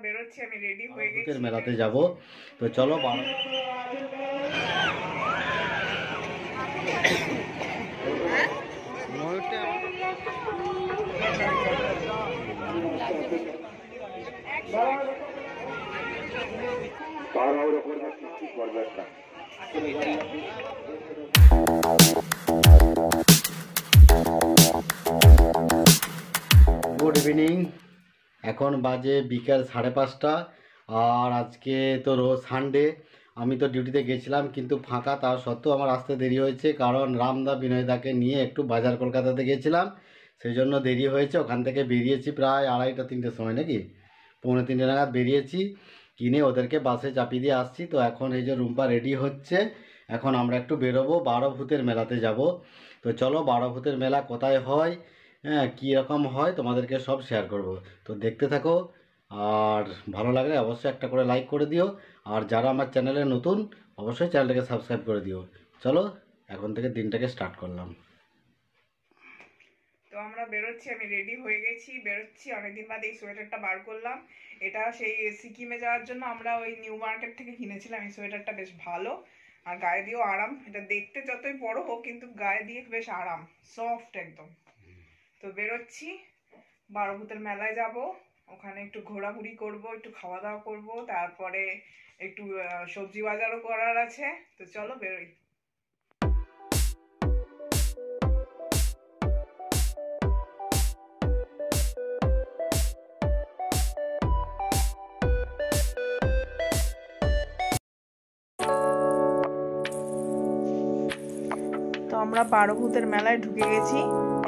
বেরোচ্ছি, আমি রেডি হয়ে গেছি, মেলাতে যাব। তো চলো গুড ইভিনিং। এখন বাজে বিকেল 5:30। আর আজকে তো রোজ সানডে, আমি তো ডিউটিতে গেছিলাম কিন্তু ফাঁকা, তার সত্ত্বেও আমার আসতে দেরি হয়েছে কারণ রামদা বিনয়দাকে নিয়ে একটু বাজার কলকাতাতে গেছিলাম, সেই জন্য দেরি হয়েছে। ওখান থেকে বেরিয়েছি প্রায় 2:30-3টের সময়, নাকি 2:45 নাগাদ বেরিয়েছি, কিনে ওদেরকে বাসে চাপিয়ে দিয়ে আসছি। তো এখন এই যে রুম্পা রেডি হচ্ছে, এখন আমরা একটু বেরোবো, 12 ভূতের মেলাতে যাব। তো চলো 12 ভূতের মেলা কোথায় হয়, হ্যাঁ কী রকম হয় তোমাদেরকে সব শেয়ার করব। তো দেখতে থাকো, আর ভালো লাগলে অবশ্যই একটা করে লাইক করে দিও, আর যারা আমার চ্যানেলে নতুন অবশ্যই চ্যানেলটাকে সাবস্ক্রাইব করে দিও। চলো এখন থেকে দিনটাকে স্টার্ট করলাম। তো আমরা বেরোচ্ছি, আমি রেডি হয়ে গেছি, বেরোচ্ছি। অনেকদিন বাদে এই সোয়েটারটা বার করলাম। এটা সেই সিকিমে যাওয়ার জন্য আমরা ওই নিউ মার্কেট থেকে কিনেছিলাম। এই সোয়েটারটা বেশ ভালো, আর গায়ে দিয়েও আরাম। এটা দেখতে যতই বড় হোক কিন্তু গায়ে দিয়ে বেশ আরাম, সফট একদম। তো বেরোচ্ছি, 12 ভূতের মেলায় যাব। ওখানে একটু ঘোরাঘুরি করব, একটু খাওয়া দাওয়া করব, তারপরে একটু সবজি বাজারও করার আছে। তো চলো বেরোই। তো আমরা 12 ভূতের মেলায় ঢুকে গেছি।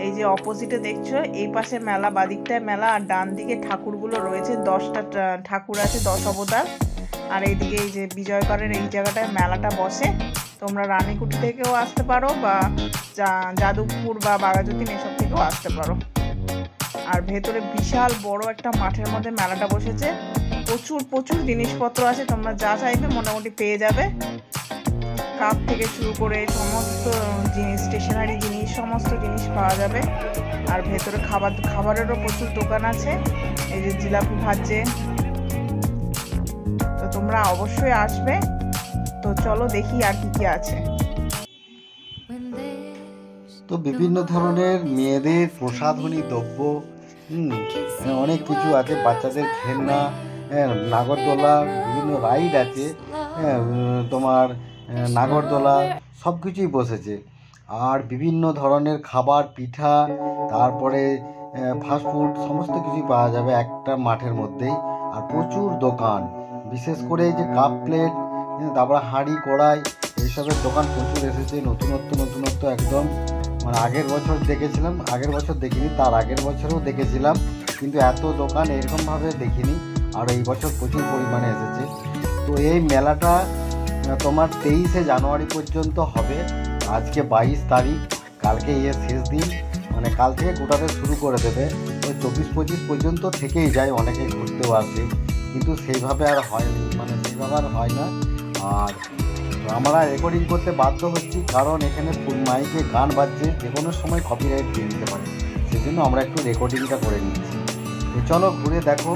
এই যে অপোজিটে দেখছো, এই পাশে মেলা, বাদিকটায় মেলা, আর ডান দিকে ঠাকুরগুলো রয়েছে। 10টা ঠাকুর আছে, 10 অবতার। আর এইদিকে এই যে বিজয়গড়ের এই জায়গাটায় মেলাটা বসে। তোমরা রানীকুটি থেকেও আসতে পারো, বা যাদবপুর বা বাঘাযতীন এসব থেকেও আসতে পারো। আর ভেতরে বিশাল বড় একটা মাঠের মধ্যে মেলাটা বসেছে। প্রচুর প্রচুর জিনিসপত্র আছে, তোমরা যা চাইবে মোটামুটি পেয়ে যাবে। কাপ থেকে শুরু করে সমস্ত জিনিস, স্টেশনারি জিনিস, সমস্ত জিনিস পাওয়া যাবে। আর ভেতরে খাবারেরও প্রচুর দোকান আছে। এই যে জিলাপি ভাজছে। তো তোমরা অবশ্যই আসবে। তো চলো দেখি আর কি কি আছে। তো বিভিন্ন ধরনের মেয়েদের প্রসাধনী দ্রব্য, অনেক কিছু আছে, বাচ্চাদের খেলনা, নাগরদোলা, বিভিন্ন রাইড আছে, তোমার নাগরদোলা সব কিছুই বসেছে। আর বিভিন্ন ধরনের খাবার, পিঠা, তারপরে ফাস্টফুড সমস্ত কিছুই পাওয়া যাবে একটা মাঠের মধ্যেই। আর প্রচুর দোকান, বিশেষ করে এই যে কাপ প্লেট, তারপরে হাঁড়ি কড়াই, এইসবের দোকান প্রচুর এসেছে। নতুনত্ব একদম, মানে আগের বছর দেখেছিলাম, আগের বছর দেখিনি, তার আগের বছরও দেখেছিলাম, কিন্তু এত দোকান এরকমভাবে দেখিনি। আর এই বছর প্রচুর পরিমাণে এসেছে। তো এই মেলাটা তোমার 23শে জানুয়ারি পর্যন্ত হবে। আজকে 22 তারিখ, কালকে শেষ দিন, মানে কাল থেকে গোটাতে শুরু করে দেবে। ওই 24-25 পর্যন্ত থেকেই যায়, অনেকে ঘুরতেও আসে, কিন্তু সেইভাবে আর হয়, মানে সেইভাবে আর হয় না। আর আমরা রেকর্ডিং করতে বাধ্য হচ্ছি কারণ এখানে মাইকে গান বাজছে, যে কোনো সময় কপিরাইট দিয়ে দিতে পারে, সেই জন্য আমরা একটু রেকর্ডিংটা করে নিচ্ছি। তো চলো ঘুরে দেখো,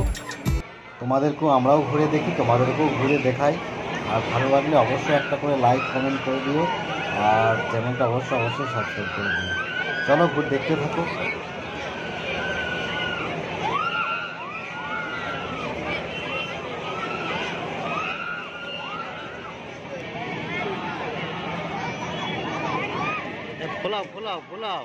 তোমাদেরকেও আমরাও ঘুরে দেখি, তোমাদেরকেও ঘুরে দেখাই। আর ভালো লাগলে অবশ্যই একটা করে লাইক কমেন্ট করে দিও, আর চ্যানেলটা অবশ্যই সাবস্ক্রাইব করে দিও। চলো ঘুরে দেখতে থাকো। ফোলাও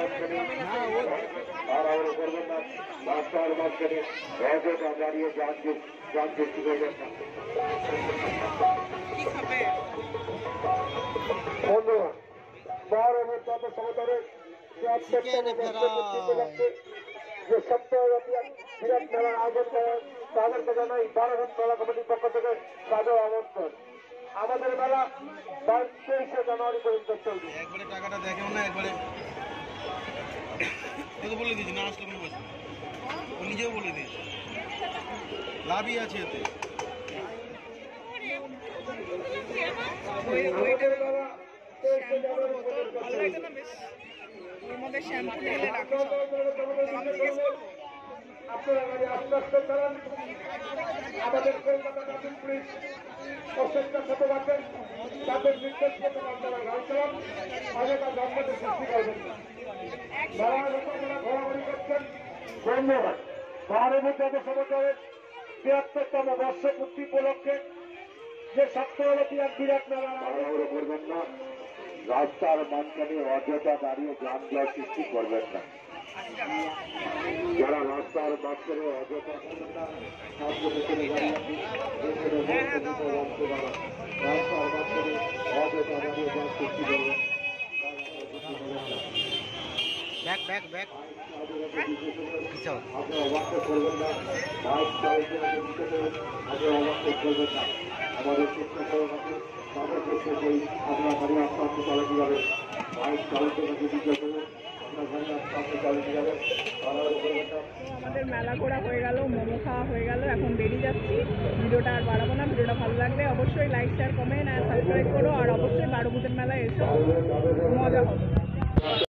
মাঝখানে তাড়াহুড়ো করবেন না, রাস্তার মাঝখানে অযথা দাঁড়িয়ে যান সৃষ্টি করবেন না। বন্ধুরা, বারোভূত সমতলের যে সপ্তাহব্যাপী বিরাট মেলার আয়োজন করেন তাদেরকে জানাই বারোভূত মেলা কমিটির পক্ষ থেকে সাদর আমন্ত্রণ। আমাদের মেলা 23শে জানুয়ারি পর্যন্ত চলবে। একবারে টাকাটা দেখেও না, একবারে তোকে বলে দিয়েছি না আসলে কোনো বসে, ও নিজেও বলে দিয়েছে, লাভই আছে এতে। আমাদের মেলা 23শে জানুয়ারি পর্যন্ত ভালো চলবে। লাগে না বেশ, ওর মধ্যে শ্যাম্পু ঢেলে রাখে সব। আপনারা গাড়ি আস্তে আস্তে চালান। আমাদের কলকাতা ট্রাফিক পুলিশ প্রত্যেকটা ছোট রাখেন, তাদের নির্দেশ মতো আপনারা গাড়ি চালান, অযথা যানবাহনের সৃষ্টি করবেন না। মেলার আপনারা ঘোরাঘুরি করছেন, ধন্যবাদ। বারোভূত সমাজের ৭৩তম বর্ষপূর্তি উপলক্ষে যে সপ্তাহব্যাপী এক বিরাট মেলা আয়োজন করবেন না, রাস্তার মাঝখানে অযথা দাঁড়িয়ে যানজট সৃষ্টি করবেন না। যারা রাস্তার মাঝখানে অযথা রাস্তার মাঝখানে অযথা দাঁড়িয়ে যান সৃষ্টি করবেন। ব্যাক ব্যাক ব্যাক আপনারা অবাক্য করবেন না, বাইক চালিয়ে আপনারা অবাক্য করবেন না। আমাদের চেষ্টা করে থাকি তাদের চেষ্টা করি আপনার গাড়ি আস্তে আস্তে চালাতে যাবেন, বাইক চালাতে থাকি দিতে করুন, আপনার গাড়ি আস্তে আস্তে চালাতে যাবেন, তাড়াহুড়ো করবেন না। আমাদের মেলা ঘোরা হয়ে গেল, মোমো খাওয়া হয়ে গেল, এখন বেরিয়ে যাচ্ছি। ভিডিওটা আর বাড়াবো না। ভিডিওটা ভালো লাগলে অবশ্যই লাইক, শেয়ার, কমেন্ট আর সাবস্ক্রাইব করো, আর অবশ্যই বারোভূতের মেলায় এসো, মজা হবে।